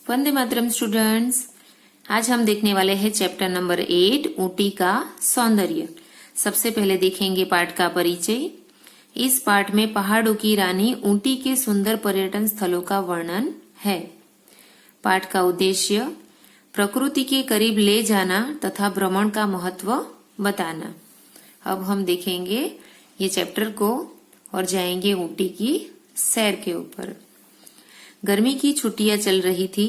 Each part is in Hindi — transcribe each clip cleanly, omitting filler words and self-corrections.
वंदे मातरम स्टूडेंट्स। आज हम देखने वाले हैं चैप्टर नंबर 8 ऊटी का सौंदर्य। सबसे पहले देखेंगे पाठ का परिचय। इस पाठ में पहाड़ों की रानी ऊटी के सुंदर पर्यटन स्थलों का वर्णन है। पाठ का उद्देश्य प्रकृति के करीब ले जाना तथा भ्रमण का महत्व बताना। अब हम देखेंगे ये चैप्टर को और जाएंगे ऊटी की सैर के ऊपर। गर्मी की छुट्टियां चल रही थी।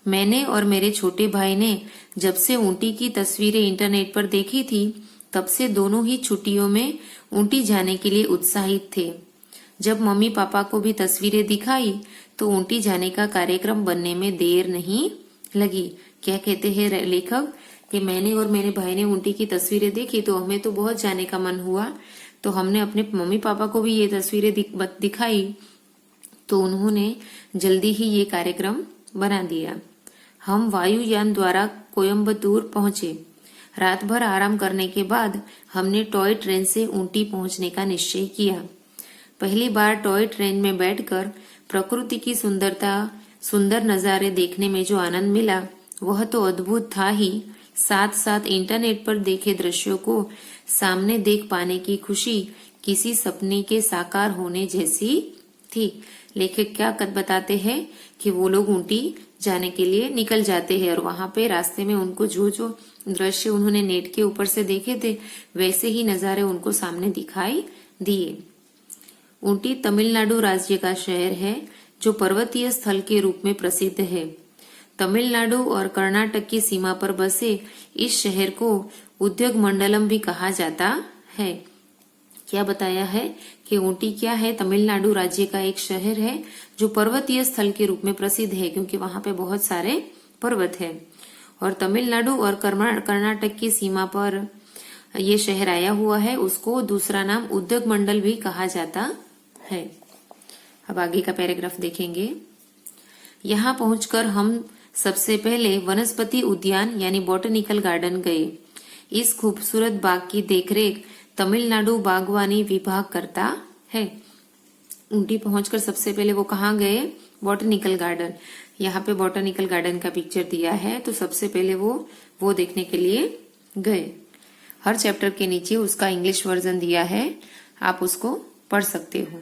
मैंने और मेरे छोटे भाई ने जब से ऊटी की तस्वीरें इंटरनेट पर देखी थी तब से दोनों ही छुट्टियों में ऊटी जाने के लिए उत्साहित थे। जब मम्मी पापा को भी तस्वीरें दिखाई तो ऊटी जाने का कार्यक्रम बनने में देर नहीं लगी। क्या कहते हैं लेखक कि मैंने और मेरे भाई ने ऊटी की तस्वीरें देखी तो हमें तो बहुत जाने का मन हुआ, तो हमने अपने मम्मी पापा को भी ये तस्वीरें दिखाई तो उन्होंने जल्दी ही ये कार्यक्रम बना दिया। हम वायुयान द्वारा कोयम्बतूर पहुंचे। रात भर आराम करने के बाद हमने टॉय ट्रेन से ऊटी पहुंचने का निश्चय किया। पहली बार टॉय ट्रेन में बैठकर प्रकृति की सुंदर नजारे देखने में जो आनंद मिला वह तो अद्भुत था ही, साथ साथ इंटरनेट पर देखे दृश्यों को सामने देख पाने की खुशी किसी सपने के साकार होने जैसी थी। लेखक क्या बताते हैं कि वो लोग ऊटी जाने के लिए निकल जाते हैं और वहां पे रास्ते में उनको जो जो दृश्य उन्होंने नेट के ऊपर से देखे थे वैसे ही नजारे उनको सामने दिखाई दिए। ऊटी तमिलनाडु राज्य का शहर है जो पर्वतीय स्थल के रूप में प्रसिद्ध है। तमिलनाडु और कर्नाटक की सीमा पर बसे इस शहर को उद्योग मंडलम भी कहा जाता है। क्या बताया है कि ऊटी क्या है? तमिलनाडु राज्य का एक शहर है जो पर्वतीय स्थल के रूप में प्रसिद्ध है क्योंकि वहां पे बहुत सारे पर्वत है। और तमिलनाडु और कर्नाटक की सीमा पर ये शहर आया हुआ है, उसको दूसरा नाम उद्योग मंडल भी कहा जाता है। अब आगे का पैराग्राफ देखेंगे। यहाँ पहुंचकर हम सबसे पहले वनस्पति उद्यान यानी बॉटनिकल गार्डन गए। इस खूबसूरत बाग की देखरेख तमिलनाडु बागवानी विभाग करता है। ऊटी पहुंचकर सबसे पहले वो कहाँ गए? Botanical garden. यहाँ पे बॉटनिकल गार्डन का पिक्चर दिया है तो सबसे पहले वो देखने के लिए गए। हर चैप्टर के नीचे उसका इंग्लिश वर्जन दिया है, आप उसको पढ़ सकते हो।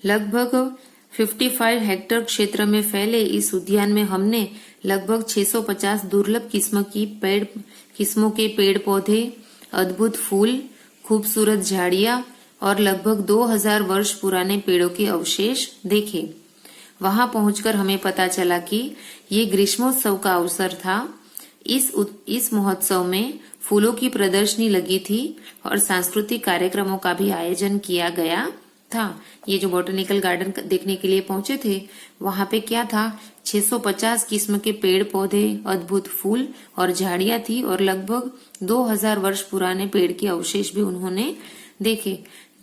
लगभग 55 हेक्टेयर क्षेत्र में फैले इस उद्यान में हमने लगभग 650 दुर्लभ किस्मों के पेड़ पौधे, अद्भुत फूल, खूबसूरत झाड़ियां और लगभग 2000 वर्ष पुराने पेड़ों के अवशेष देखे। वहां पहुंचकर हमें पता चला कि ये ग्रीष्मोत्सव का अवसर था। इस महोत्सव में फूलों की प्रदर्शनी लगी थी और सांस्कृतिक कार्यक्रमों का भी आयोजन किया गया था। ये जो बॉटनिकल गार्डन देखने के लिए पहुंचे थे वहां पे क्या था? 650 किस्म के पेड़ पौधे, अद्भुत फूल और झाड़ियां थी और लगभग 2000 वर्ष पुराने पेड़ के अवशेष भी उन्होंने देखे।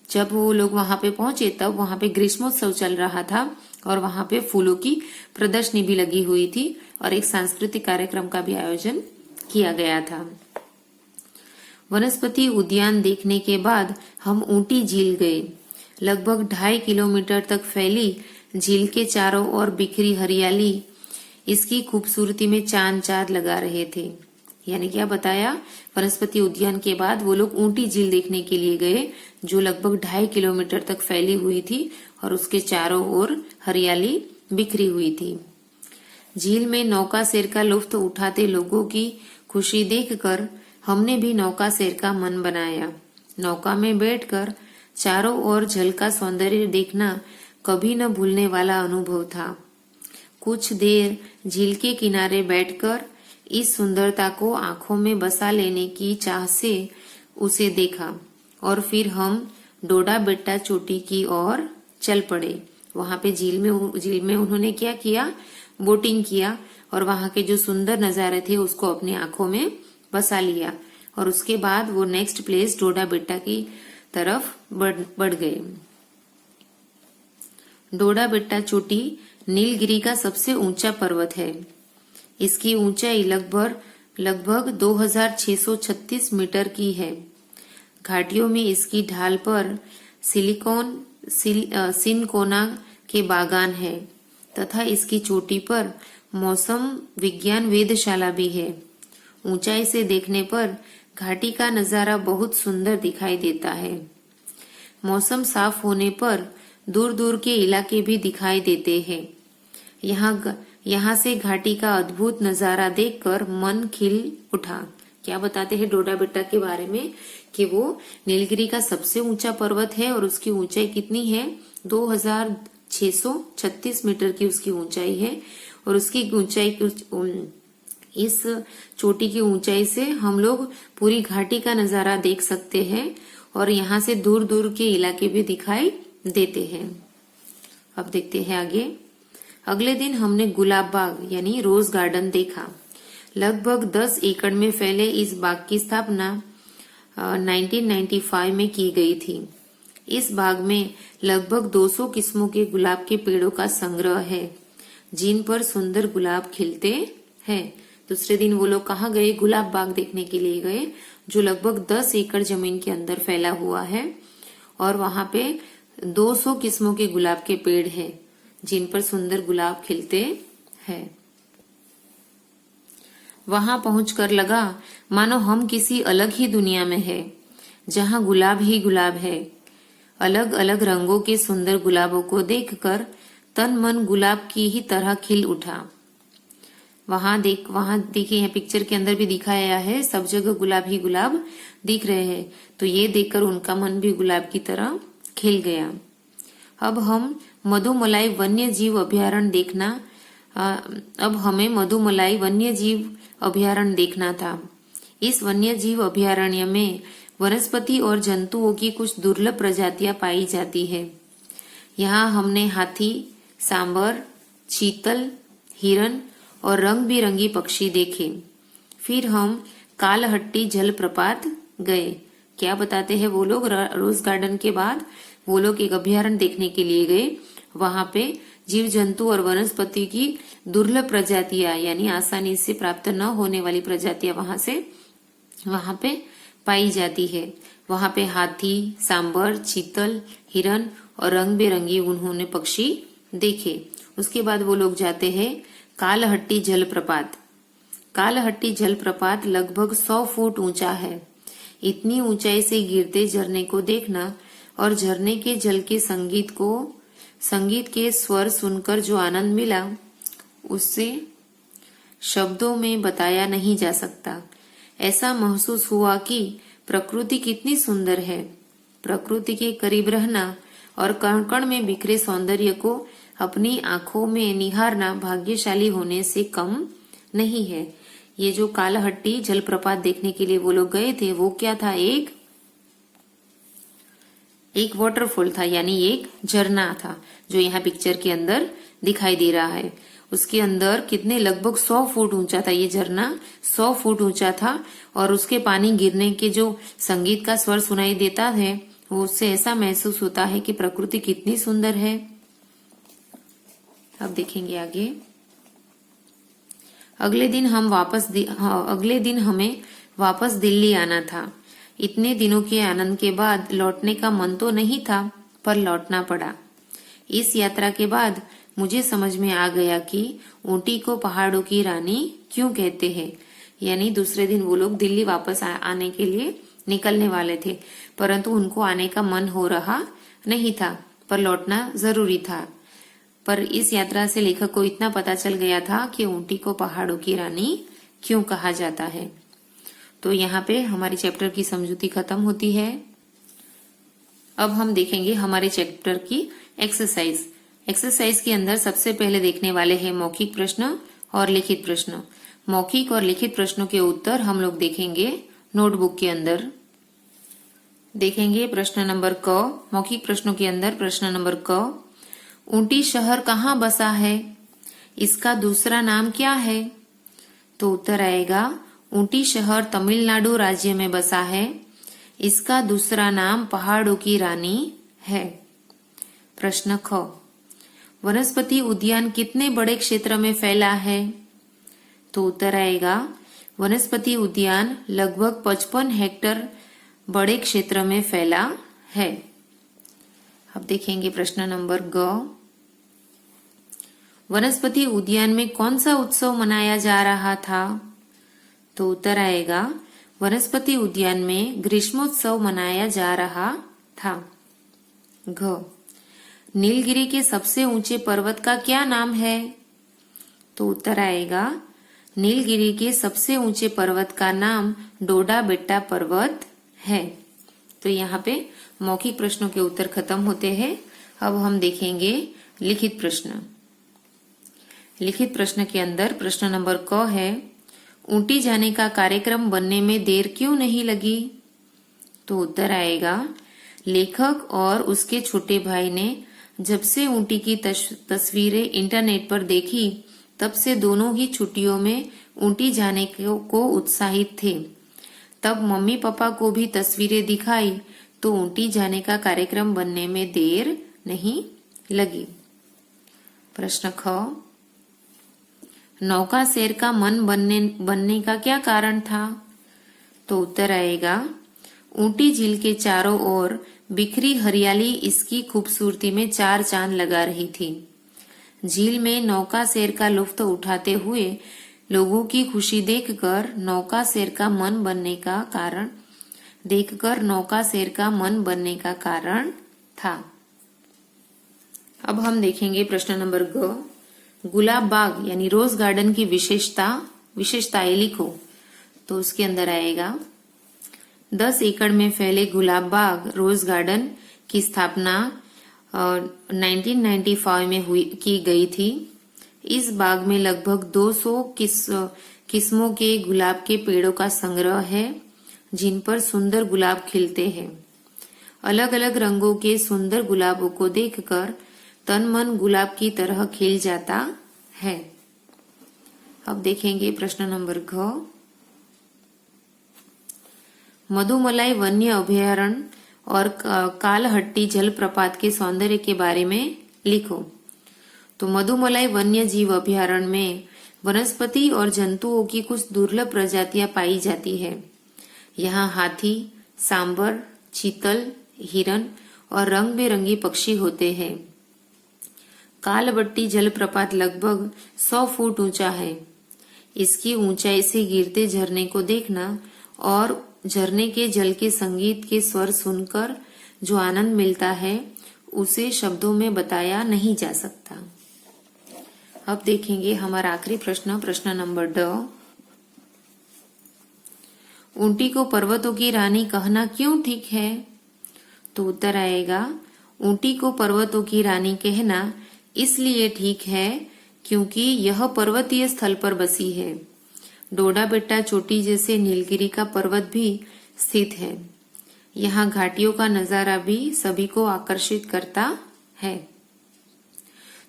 जब वो लोग वहां पे पहुंचे तब वहां पे ग्रीष्मोत्सव चल रहा था और वहां पे फूलों की प्रदर्शनी भी लगी हुई थी और एक सांस्कृतिक कार्यक्रम का भी आयोजन किया गया था। वनस्पति उद्यान देखने के बाद हम ऊटी झील गए। लगभग 2.5 किलोमीटर तक फैली झील के चारों ओर बिखरी हरियाली इसकी खूबसूरती में चांद लगा रहे थे। यानी क्या बताया? वनस्पति उद्यान के बाद वो लोग ऊटी झील देखने के लिए गए जो लगभग 2.5 किलोमीटर तक फैली हुई थी और उसके चारों ओर हरियाली बिखरी हुई थी। झील में नौका सैर का लुत्फ उठाते लोगों की खुशी देखकर हमने भी नौका सैर का मन बनाया। नौका में बैठकर चारों ओर जल का सौंदर्य देखना कभी न भूलने वाला अनुभव था। कुछ देर झील के किनारे बैठकर इस सुंदरता को आंखों में बसा लेने की चाह से उसे देखा और फिर हम डोडा बेट्टा चोटी की ओर चल पड़े। वहां पे झील में उन्होंने क्या किया? बोटिंग किया और वहां के जो सुंदर नजारे थे उसको अपनी आंखों में बसा लिया और उसके बाद वो नेक्स्ट प्लेस डोडा बेट्टा की तरफ बढ़ गए। डोडा बेट्टा चोटी नीलगिरी का सबसे ऊंचा पर्वत है। इसकी ऊंचाई लगभग 2636 मीटर की है। घाटियों में इसकी ढाल पर सिनकोना के बागान है तथा इसकी चोटी पर मौसम विज्ञान वेधशाला भी है। ऊंचाई से देखने पर घाटी का नजारा बहुत सुंदर दिखाई देता है। मौसम साफ होने पर दूर दूर के इलाके भी दिखाई देते हैं। यहाँ से घाटी का अद्भुत नजारा देखकर मन खिल उठा। क्या बताते हैं डोडा बेट्टा के बारे में कि वो नीलगिरी का सबसे ऊंचा पर्वत है और उसकी ऊंचाई कितनी है, 2636 मीटर की उसकी ऊंचाई है। और उसकी ऊंचाई, इस चोटी की ऊंचाई से हम लोग पूरी घाटी का नजारा देख सकते हैं और यहाँ से दूर दूर के इलाके भी दिखाई देते हैं। अब देखते हैं आगे। अगले दिन हमने गुलाब बाग यानी रोज गार्डन देखा। लगभग 10 एकड़ में फैले इस बाग की स्थापना 1995 में की गई थी। इस बाग में लगभग 200 किस्मों के गुलाब के पेड़ों का संग्रह है, जिन पर सुंदर गुलाब खिलते हैं। दूसरे दिन वो लोग कहाँ गए? गुलाब बाग देखने के लिए गए, जो लगभग 10 एकड़ जमीन के अंदर फैला हुआ है और वहां पे 200 किस्मों के गुलाब के पेड़ हैं, जिन पर सुंदर गुलाब खिलते हैं। वहां पहुंचकर लगा मानो हम किसी अलग ही दुनिया में है, जहां गुलाब ही गुलाब है। अलग अलग रंगों के सुंदर गुलाबों को देखकर तन मन गुलाब की ही तरह खिल उठा। वहां देखिए यहाँ पिक्चर के अंदर भी दिखाया है, सब जगह गुलाब ही गुलाब दिख रहे हैं, तो ये देखकर उनका मन भी गुलाब की तरह खिल गया। अब हमें मधुमलाई वन्य जीव अभयारण्य देखना था। इस वन्य जीव अभयारण्य में वनस्पति और जंतुओं की कुछ दुर्लभ प्रजातियां पाई जाती है। यहाँ हमने हाथी, सांबर, चीतल, हिरन और रंग बिरंगी पक्षी देखे। फिर हम कालहट्टी जलप्रपात गए। क्या बताते हैं वो लोग? रोज गार्डन के बाद वो लोग एक अभयारण्य देखने के लिए गए। वहां पे जीव जंतु और वनस्पति की दुर्लभ प्रजातियां यानी आसानी से प्राप्त न होने वाली प्रजातियां वहां पे पाई जाती है। वहां पे हाथी, सांबर, चीतल, हिरन और रंग बिरंगी उन्होंने पक्षी देखे। उसके बाद वो लोग जाते हैं कालहट्टी जलप्रपात। कालहट्टी जलप्रपात लगभग 100 फुट ऊंचा है। इतनी ऊंचाई से गिरते झरने को देखना और झरने के जल के संगीत के स्वर सुनकर जो आनंद मिला, उससे शब्दों में बताया नहीं जा सकता। ऐसा महसूस हुआ कि प्रकृति कितनी सुंदर है। प्रकृति के करीब रहना और कण कण में बिखरे सौंदर्य को अपनी आंखों में निहारना भाग्यशाली होने से कम नहीं है। ये जो कालहट्टी जलप्रपात देखने के लिए वो लोग गए थे, वो क्या था? एक वाटरफॉल था, यानी एक झरना था, जो यहाँ पिक्चर के अंदर दिखाई दे रहा है। उसके अंदर कितने लगभग 100 फुट ऊंचा था ये झरना, 100 फुट ऊंचा था और उसके पानी गिरने के जो संगीत का स्वर सुनाई देता है, वो उससे ऐसा महसूस होता है कि प्रकृति कितनी सुंदर है। अब देखेंगे आगे। अगले दिन हमें वापस दिल्ली आना था। इतने दिनों के आनंद के बाद लौटने का मन तो नहीं था, पर लौटना पड़ा। इस यात्रा के बाद मुझे समझ में आ गया कि ऊटी को पहाड़ों की रानी क्यों कहते हैं। यानी दूसरे दिन वो लोग दिल्ली वापस आने के लिए निकलने वाले थे, परंतु उनको आने का मन हो रहा नहीं था, पर लौटना जरूरी था। पर इस यात्रा से लेखक को इतना पता चल गया था कि ऊटी को पहाड़ों की रानी क्यों कहा जाता है। तो यहाँ पे हमारी चैप्टर की समझूती खत्म होती है। अब हम देखेंगे हमारे चैप्टर की एक्सरसाइज के अंदर सबसे पहले देखने वाले हैं मौखिक प्रश्न और लिखित प्रश्न। मौखिक और लिखित प्रश्नों के उत्तर हम लोग देखेंगे नोटबुक के अंदर। देखेंगे प्रश्न नंबर क। मौखिक प्रश्नों के अंदर प्रश्न नंबर क, ऊटी शहर कहाँ बसा है? इसका दूसरा नाम क्या है? तो उत्तर आएगा ऊटी शहर तमिलनाडु राज्य में बसा है। इसका दूसरा नाम पहाड़ों की रानी है। प्रश्न ख, वनस्पति उद्यान कितने बड़े क्षेत्र में फैला है? तो उत्तर आएगा वनस्पति उद्यान लगभग 55 हेक्टेयर बड़े क्षेत्र में फैला है। अब देखेंगे प्रश्न नंबर ग, वनस्पति उद्यान में कौन सा उत्सव मनाया जा रहा था? तो उत्तर आएगा वनस्पति उद्यान में ग्रीष्मोत्सव मनाया जा रहा था। घ, नीलगिरी के सबसे ऊंचे पर्वत का क्या नाम है? तो उत्तर आएगा नीलगिरी के सबसे ऊंचे पर्वत का नाम डोडा बेट्टा पर्वत है। तो यहाँ पे मौखिक प्रश्नों के उत्तर खत्म होते हैं। अब हम देखेंगे लिखित प्रश्न। लिखित प्रश्न के अंदर प्रश्न नंबर क है, ऊटी जाने का कार्यक्रम बनने में देर क्यों नहीं लगी? तो उत्तर आएगा लेखक और उसके छोटे भाई ने जब से ऊटी की तस्वीरें इंटरनेट पर देखी तब से दोनों ही छुट्टियों में ऊटी जाने को उत्साहित थे। तब मम्मी पापा को भी तस्वीरें दिखाई तो ऊटी जाने का कार्यक्रम बनने में देर नहीं लगी। प्रश्न ख, नौका शेर का मन बनने का क्या कारण था? तो उत्तर आएगा ऊटी झील के चारों ओर बिखरी हरियाली इसकी खूबसूरती में चार चांद लगा रही थी। झील में नौका शेर का लुत्फ उठाते हुए लोगों की खुशी देखकर नौका शेर का मन बनने का कारण था। अब हम देखेंगे प्रश्न नंबर ग, गुलाब बाग यानी रोज गार्डन की विशेषताएं लिखो। तो उसके अंदर आएगा 10 एकड़ में फैले गुलाब बाग रोज गार्डन की स्थापना 1995 में की गई थी। इस बाग में लगभग 200 किस्मों के गुलाब के पेड़ों का संग्रह है जिन पर सुंदर गुलाब खिलते हैं। अलग अलग रंगों के सुंदर गुलाबों को देखकर तन मन गुलाब की तरह खिल जाता है। अब देखेंगे प्रश्न नंबर घ, मधुमलाई वन्य अभयारण्य और कालहट्टी जलप्रपात के सौंदर्य के बारे में लिखो। तो मधुमलाई वन्य जीव अभयारण्य में वनस्पति और जंतुओं की कुछ दुर्लभ प्रजातियां पाई जाती है। यहाँ हाथी, सांबर, चीतल, हिरन और रंग बिरंगी पक्षी होते हैं। कालहट्टी जलप्रपात लगभग 100 फुट ऊंचा है। इसकी ऊंचाई से गिरते झरने को देखना और झरने के जल के संगीत के स्वर सुनकर जो आनंद मिलता है उसे शब्दों में बताया नहीं जा सकता। अब देखेंगे हमारा आखिरी प्रश्न नंबर ड, ऊंटी को पर्वतों की रानी कहना क्यों ठीक है? तो उत्तर आएगा ऊंटी को पर्वतों की रानी कहना इसलिए ठीक है क्योंकि यह पर्वतीय स्थल पर बसी है। डोडा बेट्टा चोटी जैसे नीलगिरी का पर्वत भी स्थित है। यहाँ घाटियों का नजारा भी सभी को आकर्षित करता है।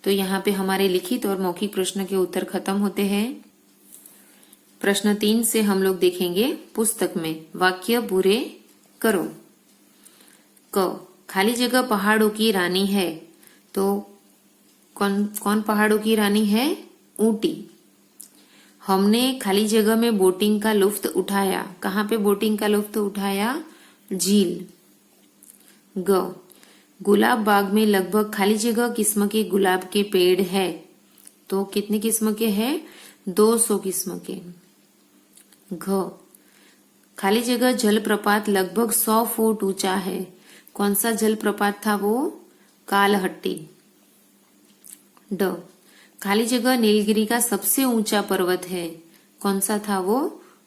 तो यहाँ पे हमारे लिखित और मौखिक प्रश्न के उत्तर खत्म होते हैं। प्रश्न 3 से हम लोग देखेंगे पुस्तक में वाक्य पूरे करो। क, खाली जगह पहाड़ों की रानी है। तो कौन पहाड़ों की रानी है? ऊटी। हमने खाली जगह में बोटिंग का लुत्फ उठाया। कहाँ पे बोटिंग का लुत्फ उठाया? झील। ग, गुलाब बाग में लगभग खाली जगह किस्म के गुलाब के पेड़ है। तो कितने किस्म के हैं? 200 किस्म के। घ, खाली जगह जलप्रपात लगभग 100 फुट ऊंचा है। कौन सा जलप्रपात था वो? कालहट्टी। ड, खाली जगह नीलगिरी का सबसे ऊंचा पर्वत है। कौन सा था वो?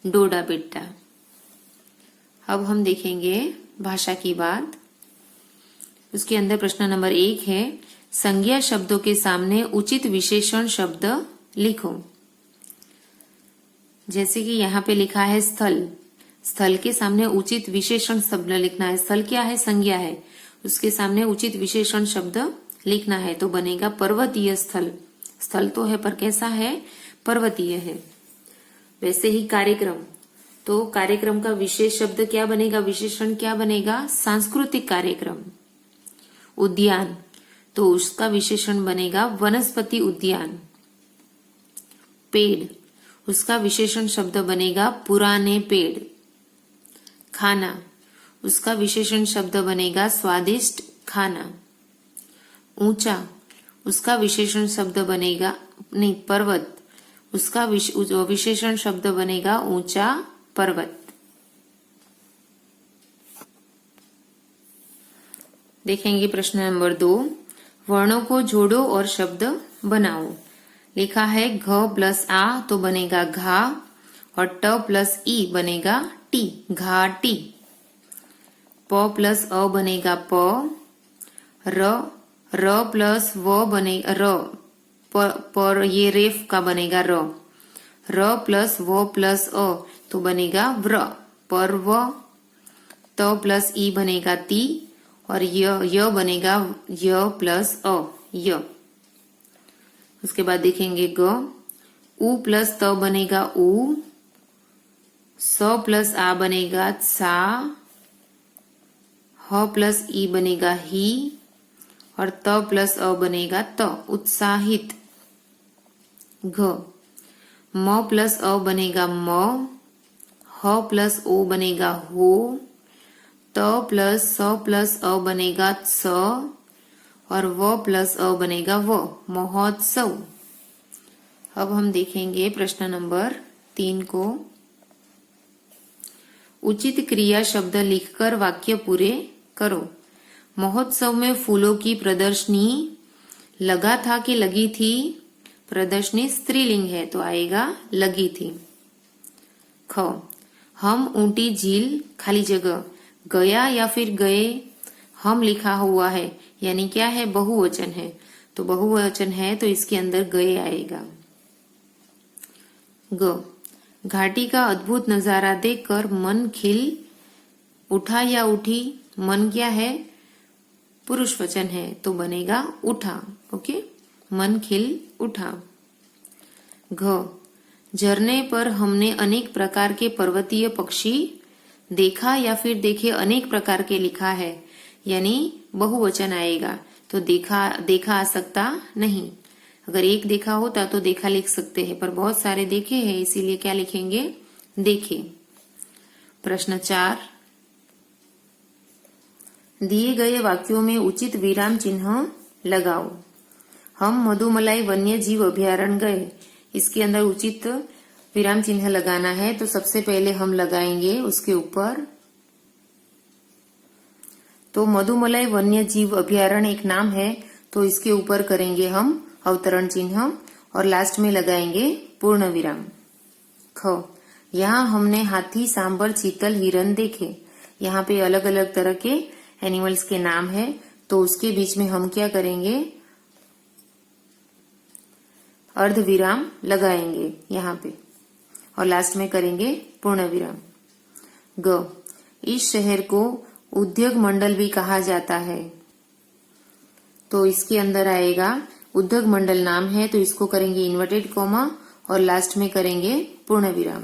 डोडा बेट्टा। अब हम देखेंगे भाषा की बात। उसके अंदर प्रश्न नंबर 1 है, संज्ञा शब्दों के सामने उचित विशेषण शब्द लिखो। जैसे कि यहाँ पे लिखा है स्थल। स्थल के सामने उचित विशेषण शब्द लिखना है। स्थल क्या है? संज्ञा है। उसके सामने उचित विशेषण शब्द लिखना है तो बनेगा पर्वतीय स्थल। स्थल तो है पर कैसा है? पर्वतीय है। वैसे ही कार्यक्रम, तो कार्यक्रम का विशेष शब्द क्या बनेगा? विशेषण क्या बनेगा? सांस्कृतिक कार्यक्रम। उद्यान, तो उसका विशेषण बनेगा वनस्पति उद्यान। पेड़, उसका विशेषण शब्द बनेगा पुराने पेड़। खाना, उसका विशेषण शब्द बनेगा स्वादिष्ट खाना। ऊंचा, उसका विशेषण शब्द बनेगा, नहीं पर्वत, उसका विशेषण शब्द बनेगा ऊंचा पर्वत। देखेंगे प्रश्न नंबर 2, वर्णों को जोड़ो और शब्द बनाओ। लिखा है घ प्लस आ तो बनेगा घा और ट प्लस ई बनेगा टी, घाटी। प प्लस अ बनेगा प, र प्लस व बनेगा र, पर ये रेफ का बनेगा र प्लस व प्लस अ तो बनेगा व्र, पर्व। त प्लस ई बनेगा ती और य बनेगा य प्लस अ, य। उसके बाद देखेंगे ग, उ प्लस त बनेगा उ, स प्लस आ बनेगा सा, ह प्लस ई बनेगा ही और त प्लस अ बनेगा त, उत्साहित। घ, म प्लस अ बनेगा म, ह प्लस ओ बनेगा हो, त प्लस स प्लस अ बनेगा स और व प्लस अ बनेगा व, महोत्सव। अब हम देखेंगे प्रश्न नंबर 3 को। उचित क्रिया शब्द लिखकर वाक्य पूरे करो। महोत्सव में फूलों की प्रदर्शनी लगा था कि लगी थी? प्रदर्शनी स्त्रीलिंग है तो आएगा लगी थी। ख, हम ऊंटी झील खाली जगह गया या फिर गए? हम लिखा हुआ है यानी क्या है, बहुवचन है, तो बहुवचन है तो इसके अंदर गए आएगा। ग, घाटी का अद्भुत नजारा देखकर मन खिल उठा या उठी? मन क्या है, पुरुष वचन है तो बनेगा उठा। ओके, मन खिल उठा। घ, झरने पर हमने अनेक प्रकार के पर्वतीय पक्षी देखा या फिर देखे? अनेक प्रकार के लिखा है यानी बहुवचन आएगा तो देखा आ सकता नहीं। अगर एक देखा होता तो देखा लिख सकते हैं, पर बहुत सारे देखे हैं इसीलिए क्या लिखेंगे, देखे। प्रश्न 4, दिए गए वाक्यों में उचित विराम चिन्ह लगाओ। हम मधुमलाई वन्य जीव अभ्यारण्य गए, इसके अंदर उचित विराम चिन्ह लगाना है तो सबसे पहले हम लगाएंगे उसके ऊपर, तो मधुमलाई वन्य जीव अभ्यारण्य एक नाम है तो इसके ऊपर करेंगे हम अवतरण चिन्ह और लास्ट में लगाएंगे पूर्ण विराम। ख, यहाँ हमने हाथी, सांबर, चीतल, हिरन देखे। यहाँ पे अलग अलग तरह के एनिमल्स के नाम है तो उसके बीच में हम क्या करेंगे, अर्ध विराम लगाएंगे यहाँ पे और लास्ट में करेंगे पूर्ण विराम। ग, इस शहर को उद्योग मंडल भी कहा जाता है तो इसके अंदर आएगा उद्योग मंडल नाम है तो इसको करेंगे इन्वर्टेड कॉमा और लास्ट में करेंगे पूर्ण विराम।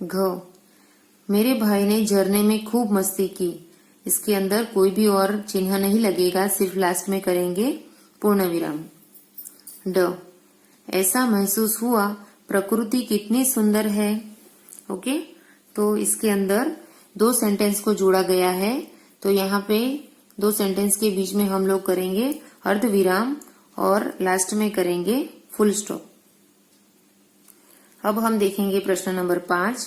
घ, मेरे भाई ने झरने में खूब मस्ती की, इसके अंदर कोई भी और चिन्ह नहीं लगेगा, सिर्फ लास्ट में करेंगे पूर्ण विराम। ड, ऐसा महसूस हुआ प्रकृति कितनी सुंदर है। ओके, तो इसके अंदर 2 सेंटेंस को जोड़ा गया है तो यहाँ पे 2 सेंटेंस के बीच में हम लोग करेंगे अर्ध विराम और लास्ट में करेंगे फुल स्टॉप। अब हम देखेंगे प्रश्न नंबर 5,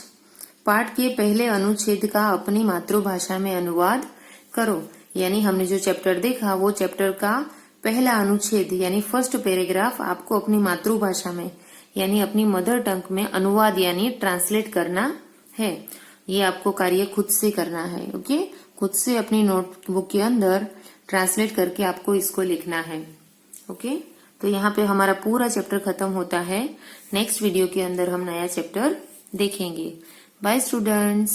पाठ के पहले अनुच्छेद का अपनी मातृभाषा में अनुवाद करो। यानी हमने जो चैप्टर देखा वो चैप्टर का पहला अनुच्छेद यानी फर्स्ट पैराग्राफ आपको अपनी मातृभाषा में यानी अपनी मदर टंग में अनुवाद यानी ट्रांसलेट करना है। ये आपको कार्य खुद से करना है। ओके, खुद से अपनी नोटबुक के अंदर ट्रांसलेट करके आपको इसको लिखना है। ओके, तो यहाँ पे हमारा पूरा चैप्टर खत्म होता है। नेक्स्ट वीडियो के अंदर हम नया चैप्टर देखेंगे। Bye students.